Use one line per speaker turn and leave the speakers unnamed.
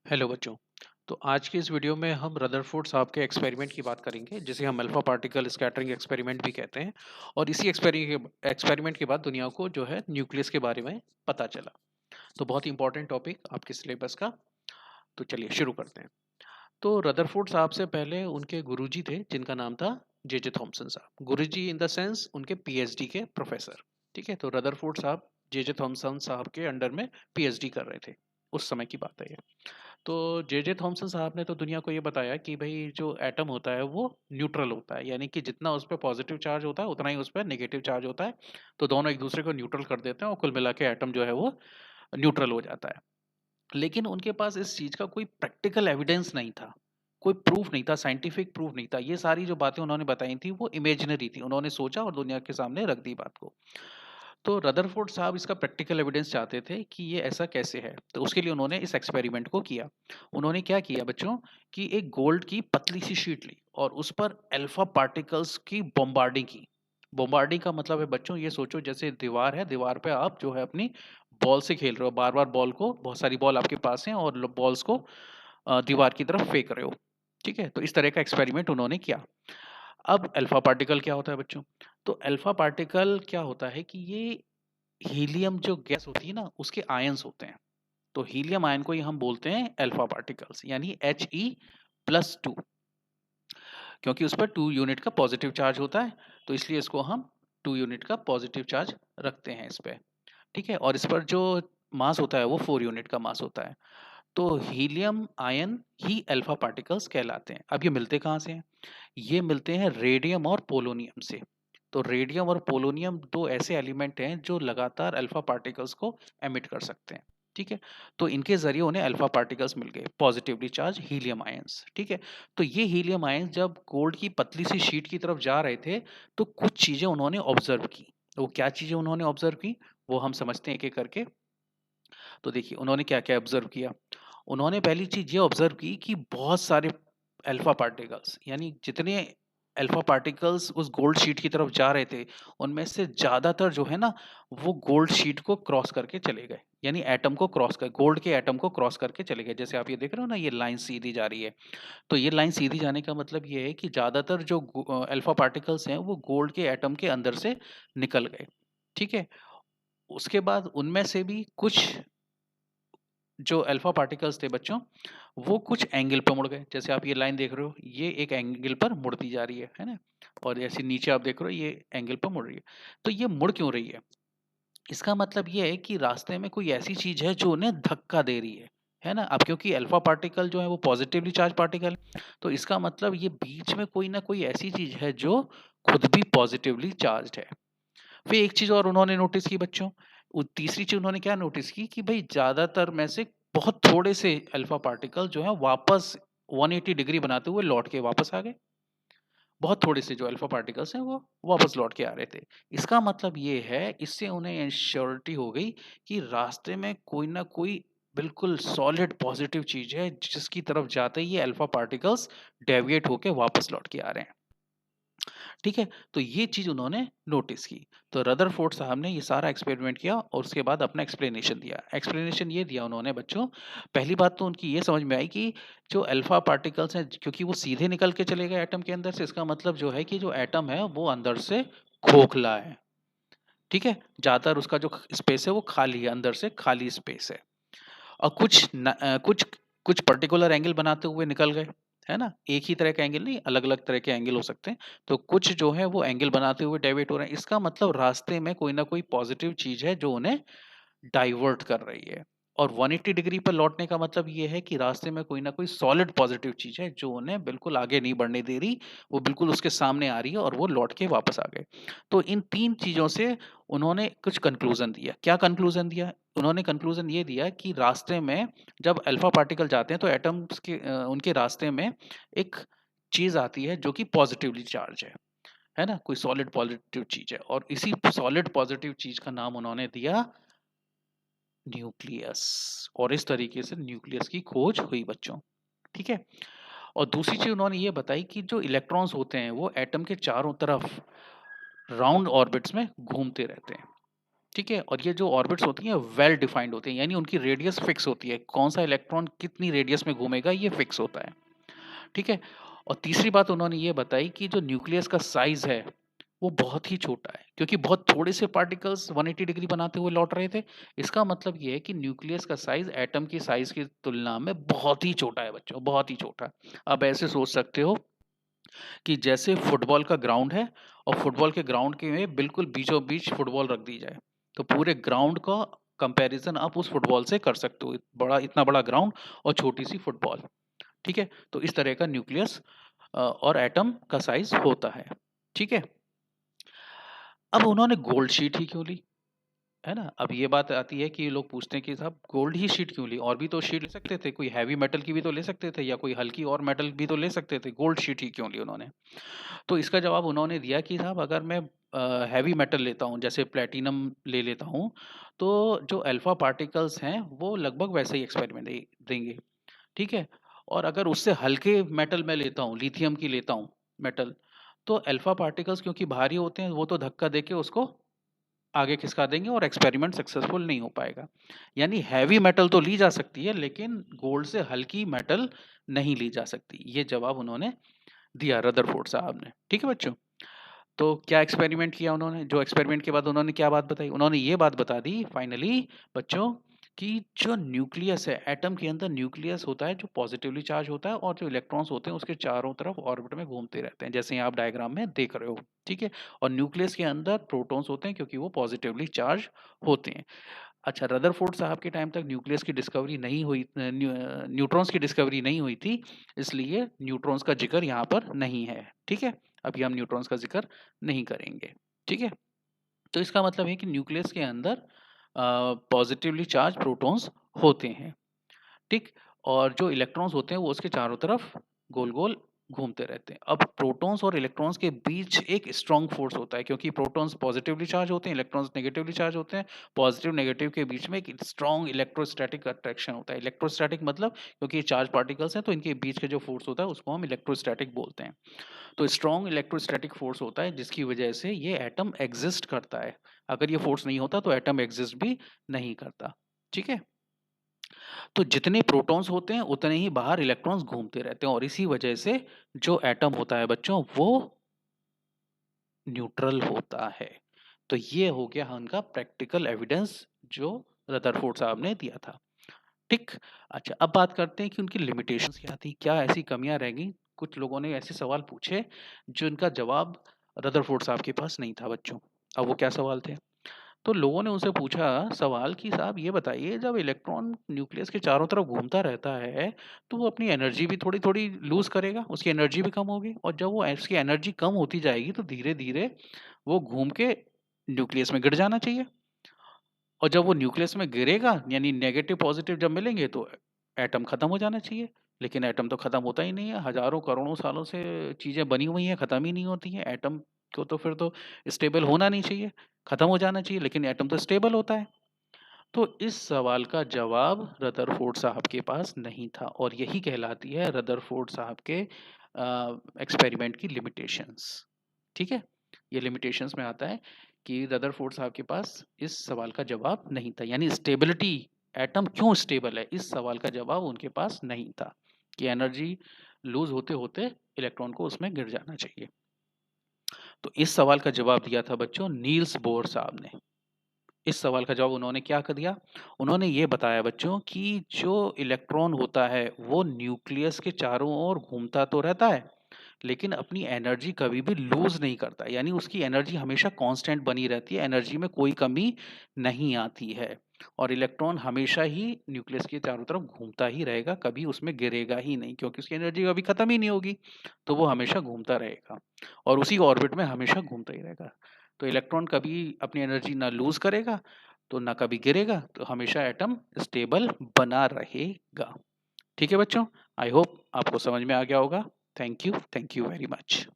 Hello बच्चों। तो आज की इस वीडियो में हम रदरफोर्ड साहब के एक्सपेरिमेंट की बात करेंगे जिसे हम अल्फा पार्टिकल स्कैटरिंग एक्सपेरिमेंट भी कहते हैं। और इसी एक्सपेरिमेंट के बाद दुनिया को जो है न्यूक्लियस के बारे में पता चला। तो बहुत ही इंपॉर्टेंट टॉपिक आपके सिलेबस का। तो चलिए शुरू करते हैं। तो रदरफोर्ड साहब से पहले उनके गुरुजी थे जिनका नाम था जे थॉमसन साहब। गुरुजी इन द सेंस उनके पीएचडी के प्रोफेसर। ठीक है, तो रदरफोर्ड साहब जे थॉमसन साहब के अंडर में पीएचडी कर रहे थे। उस समय की बात है ये। तो जे थॉमसन साहब ने तो दुनिया को ये बताया कि भाई जो एटम होता है वो न्यूट्रल होता है, यानी कि जितना उस पर पॉजिटिव चार्ज होता है उतना ही उस पर नेगेटिव चार्ज होता है। तो दोनों एक दूसरे को न्यूट्रल कर देते हैं और कुल मिला के एटम जो है वो न्यूट्रल हो जाता है। लेकिन उनके पास इस चीज का कोई प्रैक्टिकल एविडेंस नहीं था, कोई प्रूफ नहीं था, साइंटिफिक प्रूफ नहीं था। ये सारी जो बातें उन्होंने बताई थी वो इमेजिनरी थी, उन्होंने सोचा और दुनिया के सामने रख दी बात को। तो रदरफोर्ड साहब इसका प्रैक्टिकल एविडेंस चाहते थे कि ये ऐसा कैसे है। तो उसके लिए उन्होंने इस एक्सपेरिमेंट को किया। उन्होंने क्या किया बच्चों, कि एक गोल्ड की पतली सी शीट ली और उस पर अल्फा पार्टिकल्स की बॉम्बार्डिंग की। बॉम्बार्डिंग का मतलब है बच्चों, ये सोचो जैसे दीवार है, दीवार पे आप जो है अपनी बॉल से खेल रहे हो, बार बार बॉल को, बहुत सारी बॉल आपके पास हैं और बॉल्स को दीवार की तरफ फेंक रहे हो। ठीक है, तो इस तरह का एक्सपेरिमेंट उन्होंने किया। अब अल्फा पार्टिकल क्या होता है बच्चों? तो अल्फा पार्टिकल क्या होता है कि ये हीलियम जो गैस होती है ना उसके आयंस होते हैं। तो हीलियम आयन को ही हम बोलते हैं अल्फा पार्टिकल्स, यानी He+2। क्योंकि उस पर 2 यूनिट का पॉजिटिव चार्ज होता है, तो इसलिए इसको हम 2 यूनिट का पॉजिटिव चार्ज रखते हैं इस पे। ठीक है, और इस पर जो मास होता है वो 4 यूनिट का मास होता है। तो हीलियम आयन ही अल्फा पार्टिकल्स कहलाते हैं। अब ये मिलते कहाँ से हैं? ये मिलते हैं रेडियम और पोलोनियम से। तो रेडियम और पोलोनियम दो ऐसे एलिमेंट हैं जो लगातार अल्फा पार्टिकल्स को एमिट कर सकते हैं। ठीक है, तो इनके जरिए उन्हें अल्फा पार्टिकल्स मिल गए, पॉजिटिवली चार्ज हीलियम आयंस। ठीक है, तो ये हीलियम आयंस जब गोल्ड की पतली सी शीट की तरफ जा रहे थे तो कुछ चीजें उन्होंने ऑब्जर्व की। वो क्या चीजें उन्होंने ऑब्जर्व की वो हम समझते हैं एक एक करके। तो देखिए उन्होंने क्या क्या ऑब्जर्व किया। उन्होंने पहली चीज ये ऑब्जर्व की कि बहुत सारे अल्फा पार्टिकल्स, यानी जितने अल्फा पार्टिकल्स उस गोल्ड शीट की तरफ जा रहे थे उनमें से ज्यादातर जो है ना वो गोल्ड शीट को क्रॉस करके चले गए, यानी एटम को क्रॉस कर, गोल्ड के एटम को क्रॉस करके चले गए। जैसे आप ये देख रहे हो ना, ये लाइन सीधी जा रही है। तो ये लाइन सीधी जाने का मतलब ये है कि ज्यादातर जो अल्फा पार्टिकल्स हैं वो गोल्ड के एटम के अंदर से निकल गए। ठीक है, उसके बाद उनमें से भी कुछ जो अल्फा पार्टिकल्स थे बच्चों वो कुछ एंगल पे मुड़ गए। जैसे आप ये लाइन देख रहे हो, ये एक एंगल पर मुड़ती जा रही है ना। और ऐसे नीचे आप देख रहे हो ये एंगल पर मुड़ रही है। तो ये मुड़ क्यों रही है? इसका मतलब ये है कि रास्ते में कोई ऐसी चीज है जो उन्हें धक्का दे रही है ना। अब क्योंकि अल्फा पार्टिकल जो है वो पॉजिटिवली चार्ज पार्टिकल है, तो इसका मतलब ये बीच में कोई ना कोई ऐसी चीज है जो खुद भी पॉजिटिवली चार्ज है। फिर एक चीज और उन्होंने नोटिस की बच्चों, तीसरी चीज उन्होंने क्या नोटिस की कि भाई ज्यादातर में से बहुत थोड़े से अल्फा पार्टिकल जो है वापस 180 डिग्री बनाते हुए लौट के वापस आ गए। बहुत थोड़े से जो अल्फा पार्टिकल्स हैं वो वापस लौट के आ रहे थे। इसका मतलब ये है, इससे उन्हें इंश्योरिटी हो गई कि रास्ते में कोई ना कोई बिल्कुल सॉलिड पॉजिटिव चीज है जिसकी तरफ जाते ही ये अल्फा पार्टिकल्स डेविएट होके वापस लौट के आ रहे हैं। ठीक है, तो ये चीज उन्होंने नोटिस की। तो रदरफोर्ड साहब ने ये सारा एक्सपेरिमेंट किया और उसके बाद अपना एक्सप्लेनेशन दिया। एक्सप्लेनेशन ये दिया उन्होंने बच्चों, पहली बात तो उनकी ये समझ में आई कि जो अल्फा पार्टिकल्स हैं क्योंकि वो सीधे निकल के चले गए एटम के अंदर से, इसका मतलब जो है कि जो एटम है वो अंदर से खोखला है। ठीक है, ज्यादातर उसका जो स्पेस है वो खाली है, अंदर से खाली स्पेस है। और कुछ कुछ पर्टिकुलर एंगल बनाते हुए निकल गए, है ना। एक ही तरह का एंगल नहीं, अलग अलग तरह के एंगल हो सकते हैं। तो कुछ जो है वो एंगल बनाते हुए डेविएट हो रहे हैं। इसका मतलब रास्ते में कोई ना कोई पॉजिटिव चीज है जो उन्हें डाइवर्ट कर रही है। और 180 डिग्री पर लौटने का मतलब ये है कि रास्ते में कोई ना कोई सॉलिड पॉजिटिव चीज है जो उन्हें बिल्कुल आगे नहीं बढ़ने दे रही, वो बिल्कुल उसके सामने आ रही है और वो लौट के वापस आ गए। तो इन तीन चीजों से उन्होंने कुछ कंक्लूजन दिया। क्या कंक्लूजन दिया? उन्होंने कंक्लूजन ये दिया कि रास्ते में जब अल्फा पार्टिकल जाते हैं तो एटम्स के उनके रास्ते में एक चीज आती है जो कि पॉजिटिवली चार्ज है ना, कोई सॉलिड पॉजिटिव चीज है। और इसी सॉलिड पॉजिटिव चीज का नाम उन्होंने दिया न्यूक्लियस। और इस तरीके से न्यूक्लियस की खोज हुई बच्चों। ठीक है, और दूसरी चीज उन्होंने ये बताई कि जो इलेक्ट्रॉन्स होते हैं वो एटम के चारों तरफ राउंड ऑर्बिट्स में घूमते रहते हैं।
ठीक है, और ये जो ऑर्बिट्स होती हैं वेल डिफाइंड होती हैं, यानी उनकी रेडियस फिक्स होती है, कौन सा इलेक्ट्रॉन कितनी रेडियस में घूमेगा ये फिक्स होता है। ठीक है, और तीसरी बात उन्होंने ये बताई कि जो न्यूक्लियस का साइज है वो बहुत ही छोटा है, क्योंकि बहुत थोड़े से पार्टिकल्स 180 डिग्री बनाते हुए लौट रहे थे। इसका मतलब ये है कि न्यूक्लियस का साइज एटम की साइज की तुलना में बहुत ही छोटा है बच्चों, बहुत ही छोटा। अब ऐसे सोच सकते हो कि जैसे फुटबॉल का ग्राउंड है और फुटबॉल के ग्राउंड के में बिल्कुल बीचों बीच फुटबॉल रख दी जाए, तो पूरे ग्राउंड का कंपैरिजन आप उस फुटबॉल से कर सकते हो, बड़ा इतना बड़ा ग्राउंड और छोटी सी फुटबॉल। ठीक है, तो इस तरह का न्यूक्लियस और एटम का साइज होता है। ठीक है, अब उन्होंने गोल्ड शीट ही क्यों ली, है ना? अब ये बात आती है कि लोग पूछते हैं कि साहब गोल्ड ही शीट क्यों ली? और भी तो शीट ले सकते थे, कोई हैवी मेटल की भी तो ले सकते थे या कोई हल्की और मेटल भी तो ले सकते थे, गोल्ड शीट ही क्यों ली उन्होंने? तो इसका जवाब उन्होंने दिया कि साहब अगर मैं हैवी मेटल लेता हूँ, जैसे प्लैटिनम ले लेता हूँ, तो जो अल्फा पार्टिकल्स हैं वो लगभग वैसे ही एक्सपेरिमेंट देंगे। ठीक है, और अगर उससे हल्के मेटल मैं लेता हूँ, लिथियम की लेता हूँ मेटल, तो अल्फा पार्टिकल्स क्योंकि भारी होते हैं वो तो धक्का देके उसको आगे खिसका देंगे और एक्सपेरिमेंट सक्सेसफुल नहीं हो पाएगा। यानी हैवी मेटल तो ली जा सकती है, लेकिन गोल्ड से हल्की मेटल नहीं ली जा सकती। ये जवाब उन्होंने दिया रदरफोर्ड साहब ने। ठीक है बच्चों? तो क्या एक्सपेरिमेंट किया उन्होंने? जो एक्सपेरिमेंट के बाद उन्होंने क्या बात बताई? उन्होंने ये बात बता दी फाइनली बच्चों कि जो न्यूक्लियस है, एटम के अंदर न्यूक्लियस होता है जो पॉजिटिवली चार्ज होता है और जो इलेक्ट्रॉन्स होते हैं उसके चारों तरफ ऑर्बिट में घूमते रहते हैं, जैसे यहाँ आप डायग्राम में देख रहे हो। ठीक है, और न्यूक्लियस के अंदर प्रोटॉन्स होते हैं क्योंकि वो पॉजिटिवली चार्ज होते हैं। अच्छा, रदरफोर्ड साहब के टाइम तक न्यूक्लियस की डिस्कवरी नहीं हुई, न्यूट्रॉन्स की डिस्कवरी नहीं हुई थी, इसलिए न्यूट्रॉन्स का जिक्र यहाँ पर नहीं है। ठीक है, अभी हम न्यूट्रॉन्स का जिक्र नहीं करेंगे। ठीक है, तो इसका मतलब है कि न्यूक्लियस के अंदर पॉजिटिवली चार्ज प्रोटॉन्स होते हैं। ठीक, और जो इलेक्ट्रॉन्स होते हैं वो उसके चारों तरफ गोल गोल घूमते रहते हैं। अब प्रोटॉन्स और इलेक्ट्रॉन्स के बीच एक स्ट्रॉन्ग फोर्स होता है, क्योंकि प्रोटॉन्स पॉजिटिवली चार्ज होते हैं, इलेक्ट्रॉन्स नेगेटिवली चार्ज होते हैं। पॉजिटिव नेगेटिव के बीच में एक स्ट्रॉन्ग इलेक्ट्रोस्टैटिक अट्रैक्शन होता है। इलेक्ट्रोस्टैटिक मतलब क्योंकि ये चार्ज पार्टिकल्स हैं तो इनके बीच के जो फोर्स होता है उसको हम इलेक्ट्रोस्टैटिक बोलते हैं। तो स्ट्रॉन्ग इलेक्ट्रोस्टैटिक फोर्स होता है जिसकी वजह से ये एटम एग्जिस्ट करता है। अगर ये फोर्स नहीं होता तो एटम एग्जिस्ट भी नहीं करता। ठीक है, तो जितने प्रोटॉन्स होते हैं उतने ही बाहर इलेक्ट्रॉन्स घूमते रहते हैं और इसी वजह से जो एटम होता है बच्चों वो न्यूट्रल होता है। तो ये हो गया उनका प्रैक्टिकल एविडेंस जो रदरफोर्ड साहब ने दिया था। ठीक, अच्छा अब बात करते हैं कि उनकी लिमिटेशंस क्या थी, क्या ऐसी कमियां रह गई। कुछ लोगों ने ऐसे सवाल पूछे जो इनका जवाब रदरफोर्ड साहब के पास नहीं था बच्चों। अब वो क्या सवाल थे? तो लोगों ने उनसे पूछा सवाल कि साहब ये बताइए, जब इलेक्ट्रॉन न्यूक्लियस के चारों तरफ घूमता रहता है तो वो अपनी एनर्जी भी थोड़ी थोड़ी लूज करेगा, उसकी एनर्जी भी कम होगी, और जब वो उसकी एनर्जी कम होती जाएगी तो धीरे धीरे वो घूम के न्यूक्लियस में गिर जाना चाहिए। और जब वो न्यूक्लियस में गिरेगा यानी नेगेटिव पॉजिटिव जब मिलेंगे तो एटम खत्म हो जाना चाहिए। लेकिन एटम तो खत्म होता ही नहीं है, हजारों करोड़ों सालों से चीजें बनी हुई हैं, खत्म ही नहीं होती हैं। एटम को तो फिर तो स्टेबल होना नहीं चाहिए, खत्म हो जाना चाहिए, लेकिन एटम तो स्टेबल होता है। तो इस सवाल का जवाब रदरफोर्ड साहब के पास नहीं था और यही कहलाती है रदरफोर्ड साहब के एक्सपेरिमेंट की लिमिटेशंस। ठीक है, ये लिमिटेशंस में आता है कि रदरफोर्ड साहब के पास इस सवाल का जवाब नहीं था, यानी स्टेबिलिटी, एटम क्यों स्टेबल है, इस सवाल का जवाब उनके पास नहीं था कि एनर्जी लूज होते होते इलेक्ट्रॉन को उसमें गिर जाना चाहिए। तो इस सवाल का जवाब दिया था बच्चों नील्स बोर साहब ने। इस सवाल का जवाब उन्होंने क्या कर दिया? उन्होंने ये बताया बच्चों कि जो इलेक्ट्रॉन होता है वो न्यूक्लियस के चारों ओर घूमता तो रहता है, लेकिन अपनी एनर्जी कभी भी लूज नहीं करता, यानी उसकी एनर्जी हमेशा कांस्टेंट बनी रहती है, एनर्जी में कोई कमी नहीं आती है। और इलेक्ट्रॉन हमेशा ही न्यूक्लियस के चारों तरफ घूमता ही रहेगा, कभी उसमें गिरेगा ही नहीं, क्योंकि उसकी एनर्जी कभी खत्म ही नहीं होगी। तो वो हमेशा घूमता रहेगा और उसी ऑर्बिट में हमेशा घूमता ही रहेगा। तो इलेक्ट्रॉन कभी अपनी एनर्जी ना लूज करेगा तो ना कभी गिरेगा, तो हमेशा एटम स्टेबल बना रहेगा। ठीक है बच्चों, आई होप आपको समझ में आ गया होगा। Thank you very much.